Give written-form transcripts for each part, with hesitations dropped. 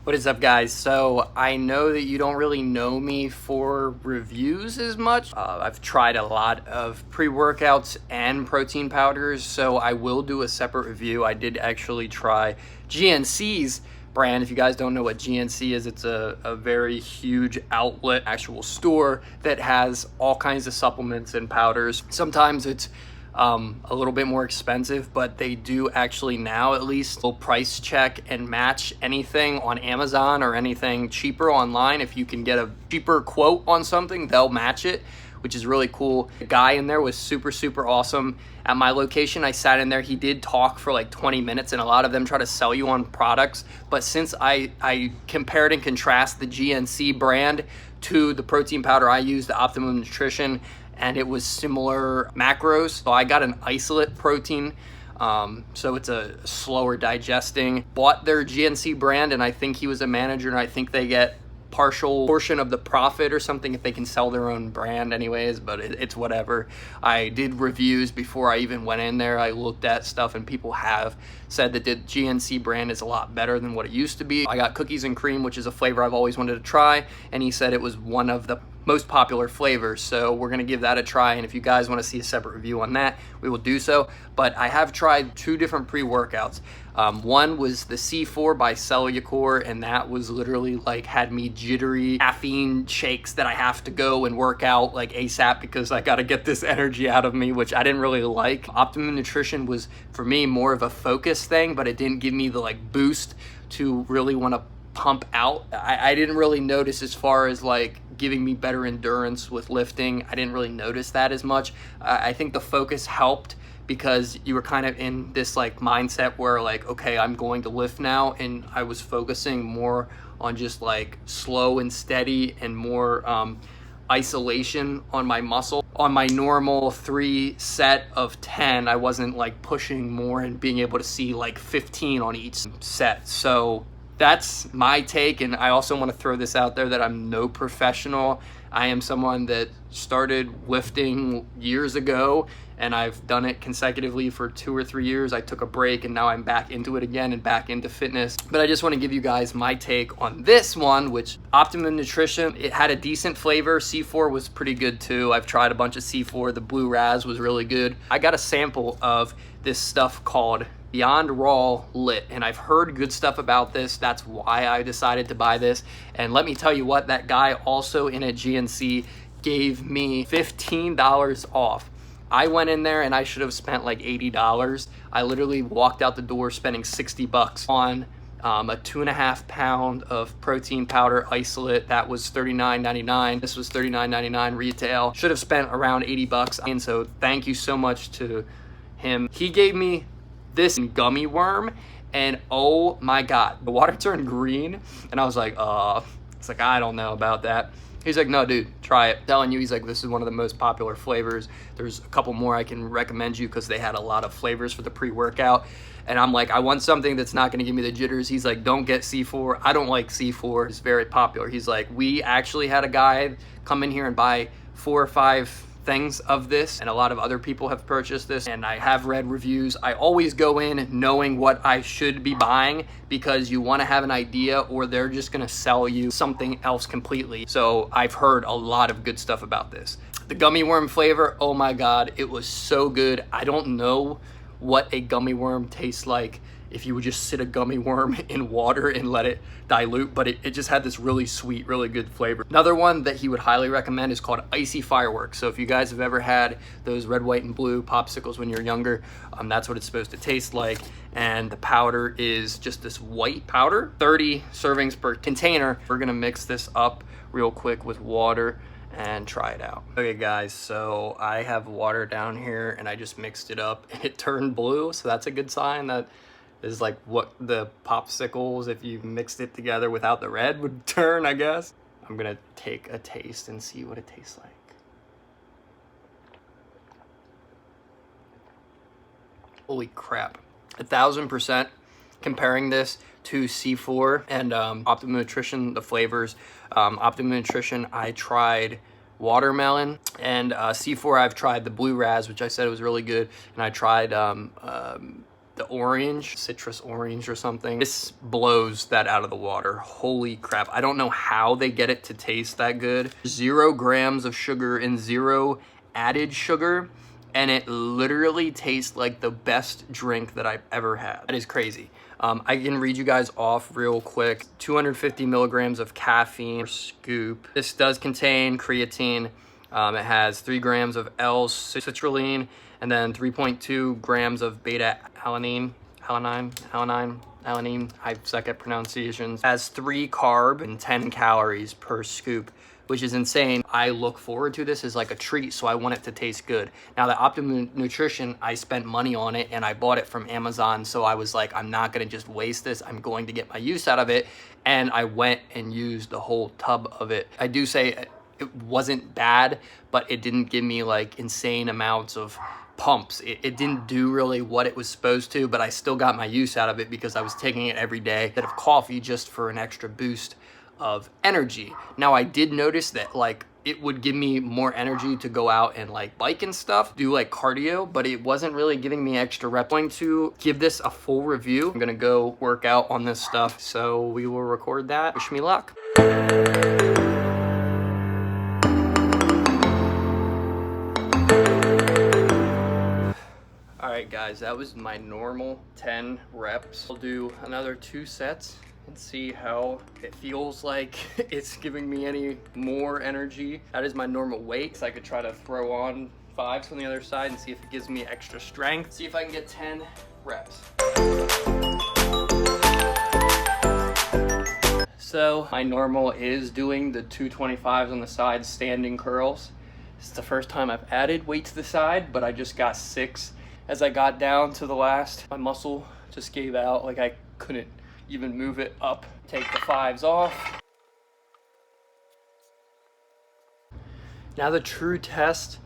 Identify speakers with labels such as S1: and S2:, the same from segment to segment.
S1: What is up, guys? So I know that you don't really know me for reviews as much. I've tried a lot of pre-workouts and protein powders, so I will do a separate review. I did actually try GNC's brand. If you guys don't know what GNC is, it's a very huge outlet, actual store that has all kinds of supplements and powders. Sometimes it's a little bit more expensive, but they do actually now at least will price check and match anything on Amazon or anything cheaper online. If you can get a cheaper quote on something, they'll match it, which is really cool. The guy in there was super awesome. At my location, I sat in there. He did talk for like 20 minutes, and a lot of them try to sell you on products. But since I compared and contrast the GNC brand to the protein powder I use, the Optimum Nutrition, and it was similar macros. So I got an isolate protein, so it's a slower digesting. Bought their GNC brand, and I think he was a manager, and I think they get partial portion of the profit or something if they can sell their own brand anyways, but it's whatever. I did reviews before I even went in there. I looked at stuff, and people have said that the GNC brand is a lot better than what it used to be. I got cookies and cream, which is a flavor I've always wanted to try, and he said it was one of the most popular flavors, so we're gonna give that a try. And if you guys want to see a separate review on that, we will do so. But I have tried two different pre-workouts. One was the C4 by Cellucor, and that was literally like had me jittery, caffeine shakes that I have to go and work out like ASAP because I got to get this energy out of me, which I didn't really like. Optimum Nutrition was for me more of a focus thing, but it didn't give me the like boost to really want to pump out. I didn't really notice as far as like giving me better endurance with lifting. I didn't really notice that as much. I think the focus helped because you were kind of in this like mindset where like, okay, I'm going to lift now, and I was focusing more on just like slow and steady and more isolation on my muscle. On my normal 3 set of 10, I wasn't like pushing more and being able to see like 15 on each set. So that's my take, and I also want to throw this out there that I'm no professional. I am someone that started lifting years ago, and I've done it consecutively for 2 or 3 years. I took a break, and now I'm back into it again and back into fitness. But I just want to give you guys my take on this one, which Optimum Nutrition, it had a decent flavor. C4 was pretty good too. I've tried a bunch of C4. The Blue Raz was really good. I got a sample of this stuff called Beyond Raw Lit, and I've heard good stuff about this. That's why I decided to buy this. And let me tell you what, that guy also in a GNC gave me $15 off. I went in there and I should have spent like $80. I literally walked out the door spending $60 on a 2.5 pound of protein powder isolate. That was $39.99. This was $39.99 retail. Should have spent around $80. And so thank you so much to him. He gave me this gummy worm, and oh my god, the water turned green, and I was like, it's like, I don't know about that. He's like, no dude, try it. I'm telling you, he's like, this is one of the most popular flavors. There's a couple more I can recommend you because they had a lot of flavors for the pre-workout. And I'm like, I want something that's not going to give me the jitters. He's like, don't get C4. I don't like C4. It's very popular. He's like, we actually had a guy come in here and buy 4 or 5 things of this, and a lot of other people have purchased this, and I have read reviews. I always go in knowing what I should be buying because you want to have an idea, or they're just going to sell you something else completely. So I've heard a lot of good stuff about this. The gummy worm flavor, oh my god, it was so good. I don't know what a gummy worm tastes like if you would just sit a gummy worm in water and let it dilute, but it just had this really sweet, really good flavor. Another one that he would highly recommend is called Icy Fireworks. So if you guys have ever had those red, white, and blue popsicles when you're younger, that's what it's supposed to taste like. And the powder is just this white powder, 30 servings per container. We're gonna mix this up real quick with water and try it out. Okay guys, so I have water down here and I just mixed it up and it turned blue, so that's a good sign that is like what the popsicles, if you mixed it together without the red, would turn, I guess. I'm gonna take a taste and see what it tastes like. Holy crap. 1000% comparing this to C4 and Optimum Nutrition, the flavors. Optimum Nutrition, I tried watermelon, and C4 I've tried the Blue Raz, which I said was really good, and I tried the orange, citrus orange or something. This blows that out of the water. Holy crap. I don't know how they get it to taste that good. 0 grams of sugar and 0 added sugar, and it literally tastes like the best drink that I've ever had. That is crazy. I can read you guys off real quick. 250 milligrams of caffeine per scoop. This does contain creatine. It has 3 grams of L-citrulline, and then 3.2 grams of beta-alanine. Alanine, I suck at pronunciations. Has 3 carb and 10 calories per scoop, which is insane. I look forward to this as like a treat, so I want it to taste good. Now the Optimum Nutrition, I spent money on it and I bought it from Amazon, so I was like, I'm not gonna just waste this, I'm going to get my use out of it. And I went and used the whole tub of it. I do say it wasn't bad, but it didn't give me like insane amounts of pumps. It didn't do really what it was supposed to, but I still got my use out of it because I was taking it every day instead of coffee, just for an extra boost of energy. Now I did notice that like it would give me more energy to go out and like bike and stuff, do like cardio, but it wasn't really giving me extra reps. I'm going to give this a full review. I'm gonna go work out on this stuff, so we will record that. Wish me luck. All right guys, that was my normal 10 reps. I'll do another 2 sets and see how it feels like it's giving me any more energy. That is my normal weight, so I could try to throw on 5s on the other side and see if it gives me extra strength. See if I can get 10 reps. So my normal is doing the 225s on the side standing curls. It's the first time I've added weight to the side, but I just got 6. As I got down to the last, my muscle just gave out, like I couldn't even move it up. Take the 5s off. Now the true test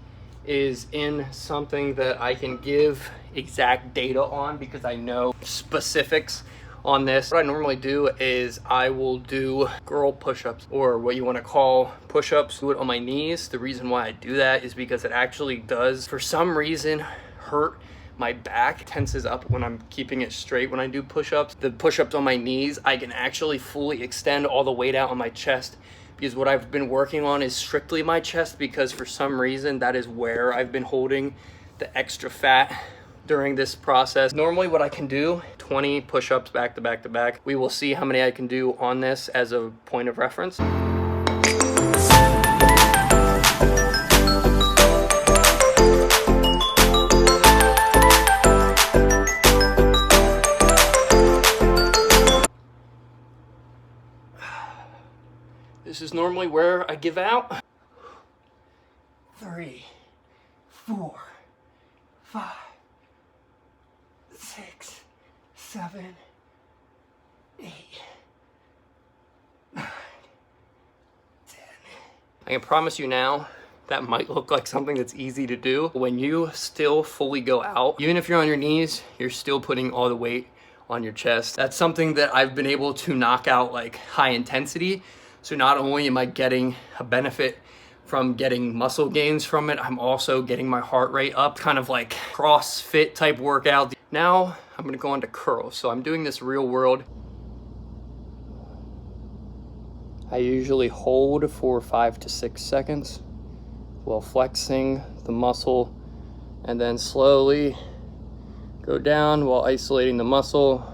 S1: is in something that I can give exact data on because I know specifics on this. What I normally do is I will do girl push-ups, or what you want to call push-ups. Do it on my knees. The reason why I do that is because it actually does, for some reason, hurt my back. Tenses up when I'm keeping it straight when I do push-ups. The push-ups on my knees, I can actually fully extend all the weight out on my chest, because what I've been working on is strictly my chest, because for some reason that is where I've been holding the extra fat during this process. Normally what I can do, 20 push-ups back to back to back. We will see how many I can do on this as a point of reference. This is normally where I give out. 3, 4, 5, 6, 7, 8, 9, 10. I can promise you now, that might look like something that's easy to do. When you still fully go out, even if you're on your knees, you're still putting all the weight on your chest. That's something that I've been able to knock out like high intensity. So not only am I getting a benefit from getting muscle gains from it, I'm also getting my heart rate up, kind of like CrossFit type workout. Now I'm gonna go on to curls. So I'm doing this real world. I usually hold for 5 to 6 seconds while flexing the muscle, and then slowly go down while isolating the muscle.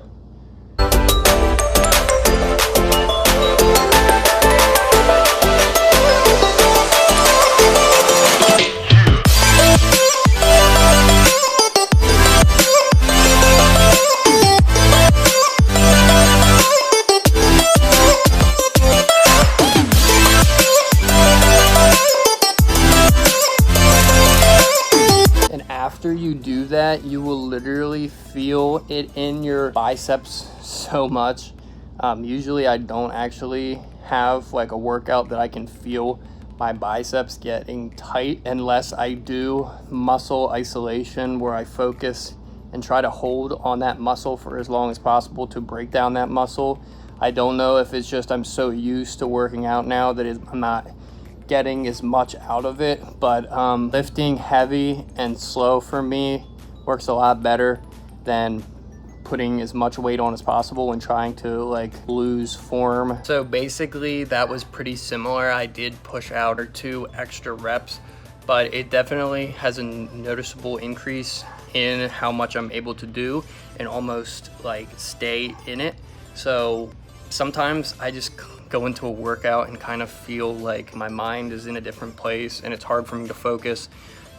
S1: After you do that, you will literally feel it in your biceps so much. Usually I don't actually have like a workout that I can feel my biceps getting tight unless I do muscle isolation, where I focus and try to hold on that muscle for as long as possible to break down that muscle. I don't know if it's just I'm so used to working out now that I'm not getting as much out of it, but lifting heavy and slow for me works a lot better than putting as much weight on as possible and trying to like lose form. So basically that was pretty similar. I did push out or 2 extra reps, but it definitely has a noticeable increase in how much I'm able to do and almost like stay in it. So sometimes I just go into a workout and kind of feel like my mind is in a different place and it's hard for me to focus.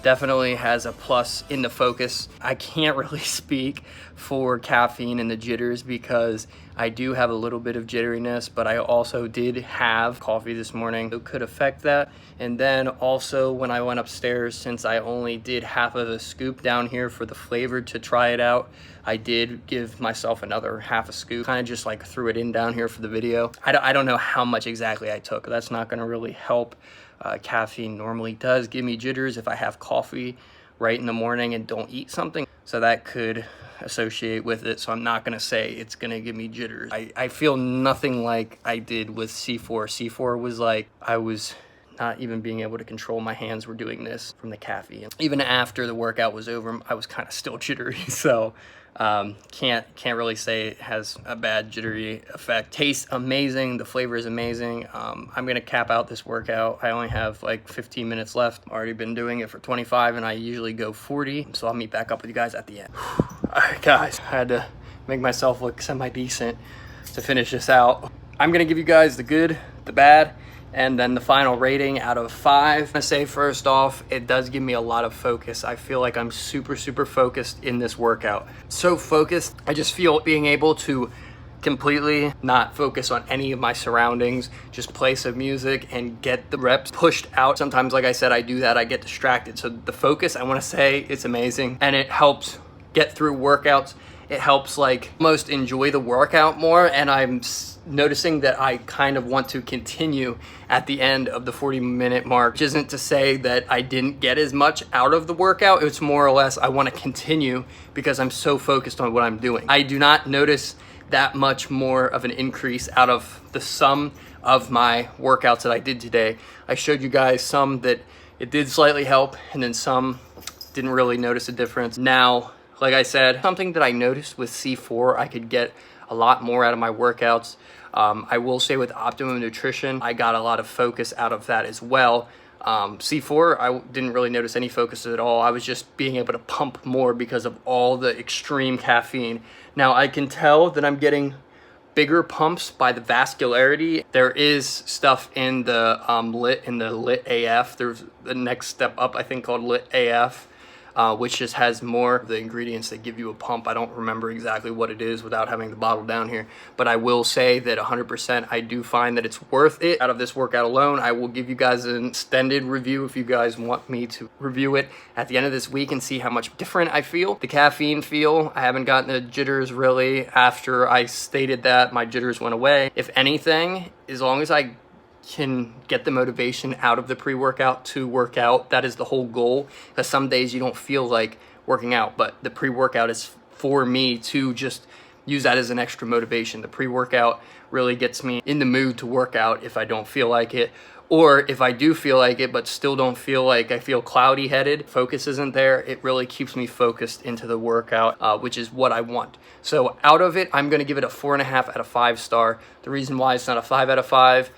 S1: Definitely has a plus in the focus. I can't really speak for caffeine and the jitters because I do have a little bit of jitteriness, but I also did have coffee this morning. It could affect that. And then also when I went upstairs, since I only did half of a scoop down here for the flavor to try it out, I did give myself another half a scoop, kind of just like threw it in down here for the video. I don't know how much exactly I took. That's not gonna really help. Caffeine normally does give me jitters if I have coffee right in the morning and don't eat something. So that could associate with it. So I'm not gonna say it's gonna give me jitters. I feel nothing like I did with C4. C4 was like, I was not even being able to control my hands were doing this from the caffeine. Even after the workout was over, I was kind of still jittery. So can't really say it has a bad jittery effect. Tastes amazing, the flavor is amazing. I'm gonna cap out this workout. I only have like 15 minutes left. I've already been doing it for 25 and I usually go 40, so I'll meet back up with you guys at the end. All right guys, I had to make myself look semi-decent to finish this out. I'm gonna give you guys the good, the bad, and then the final rating out of 5. I'm gonna say first off, it does give me a lot of focus. I feel like I'm super focused in this workout. So focused, I just feel being able to completely not focus on any of my surroundings, just play some music and get the reps pushed out. Sometimes, like I said, I do that, I get distracted. So the focus, I wanna say it's amazing and it helps get through workouts. It helps like almost enjoy the workout more, and I'm noticing that I kind of want to continue at the end of the 40-minute mark, which isn't to say that I didn't get as much out of the workout. It's more or less I want to continue because I'm so focused on what I'm doing. I do not notice that much more of an increase out of the sum of my workouts that I did today. I showed you guys some that it did slightly help, and then some didn't really notice a difference. Now, like I said, something that I noticed with C4, I could get a lot more out of my workouts. I will say with Optimum Nutrition, I got a lot of focus out of that as well. C4, I didn't really notice any focus at all. I was just being able to pump more because of all the extreme caffeine. Now I can tell that I'm getting bigger pumps by the vascularity. There is stuff in the Lit AF. There's the next step up, I think, called Lit AF. Which just has more of the ingredients that give you a pump. I don't remember exactly what it is without having the bottle down here, but I will say that 100% I do find that it's worth it. Out of this workout alone, I will give you guys an extended review if you guys want me to review it at the end of this week and see how much different I feel. The caffeine feel, I haven't gotten the jitters really after I stated that. My jitters went away. If anything, as long as I can get the motivation out of the pre-workout to work out, that is the whole goal, because some days you don't feel like working out, but the pre-workout is for me to just use that as an extra motivation. The pre-workout really gets me in the mood to work out if I don't feel like it, or if I do feel like it but still don't feel like I feel cloudy headed, focus isn't there, it really keeps me focused into the workout, which is what I want. So out of it, I'm going to give it a 4.5 out of 5 star. The reason why it's not a 5 out of 5,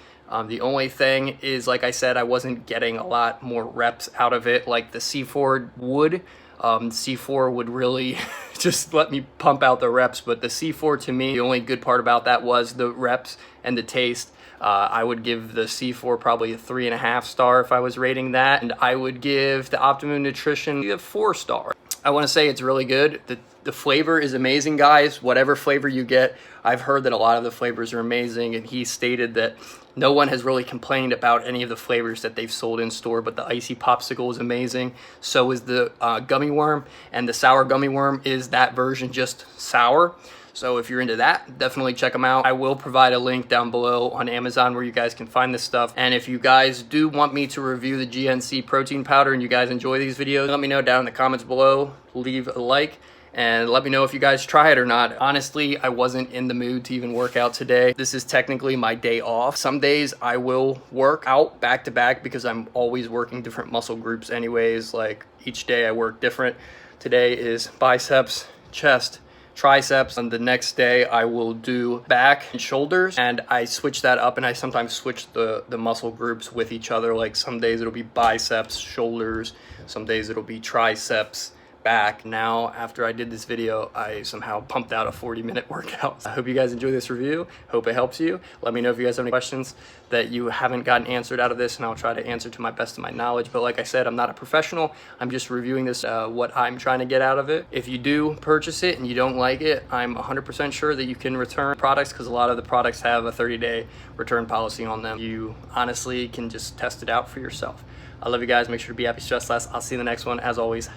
S1: the only thing is, like I said, I wasn't getting a lot more reps out of it like the C4 would. C4 would really just let me pump out the reps, but the C4 to me, the only good part about that was the reps and the taste. I would give the C4 probably a 3.5 star if I was rating that, and I would give the Optimum Nutrition a 4 star. I want to say it's really good. The flavor is amazing, guys. Whatever flavor you get, I've heard that a lot of the flavors are amazing, and he stated that no one has really complained about any of the flavors that they've sold in store, but the icy popsicle is amazing. So is the gummy worm, and the sour gummy worm is that version just sour. So if you're into that, definitely check them out. I will provide a link down below on Amazon where you guys can find this stuff. And if you guys do want me to review the GNC protein powder and you guys enjoy these videos, let me know down in the comments below. Leave a like and let me know if you guys try it or not. Honestly, I wasn't in the mood to even work out today. This is technically my day off. Some days I will work out back to back because I'm always working different muscle groups anyways. Like each day I work different. Today is biceps, chest, triceps, and the next day I will do back and shoulders, and I switch that up, and I sometimes switch the muscle groups with each other. Like some days it'll be biceps, shoulders, some days it'll be triceps, back. Now, after I did this video, I somehow pumped out a 40-minute workout. I hope you guys enjoy this review. Hope it helps you. Let me know if you guys have any questions that you haven't gotten answered out of this, and I'll try to answer to my best of my knowledge. But like I said, I'm not a professional. I'm just reviewing this, what I'm trying to get out of it. If you do purchase it and you don't like it, I'm 100% sure that you can return products, because a lot of the products have a 30-day return policy on them. You honestly can just test it out for yourself. I love you guys. Make sure to be happy, stress less. I'll see you in the next one. As always,